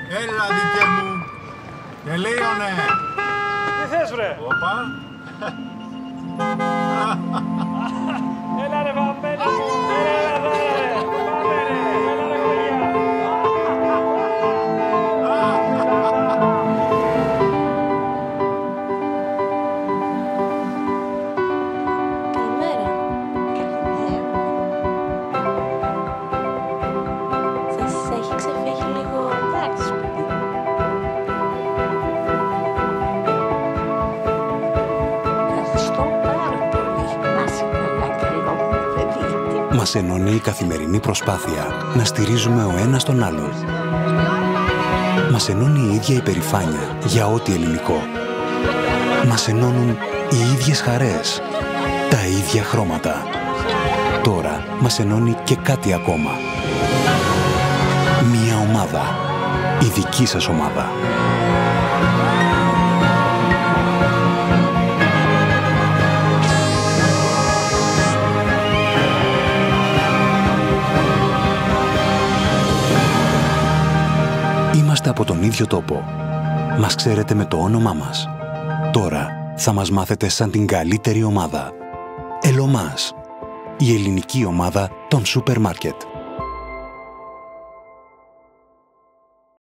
Έλα, δίκαι μου. Τελείωνε. Τι θες, βρε. Οπα. Έλα ρε βαμμένα μου. Έλα ρε. Πάμε ρε. Έλα ρε κομμενιά. Καλημέρα. Σας έχει ξεφύγει λίγο. Εντάξει, παιδί. Ευχαριστώ πάρα πολύ. Να είσαι καλά, καλό μου παιδί. Μας ενώνει η καθημερινή προσπάθεια να στηρίζουμε ο ένας τον άλλον. Μας ενώνει η ίδια υπερηφάνεια για ό,τι ελληνικό. Μας ενώνουν οι ίδιες χαρές, τα ίδια χρώματα. Τώρα μας ενώνει και κάτι ακόμα. Μία ομάδα. Η δική σας ομάδα. Είμαστε από τον ίδιο τόπο. Μας ξέρετε με το όνομά μας. Τώρα θα μας μάθετε σαν την καλύτερη ομάδα. Ελομάς. Η ελληνική ομάδα των σούπερ μάρκετ.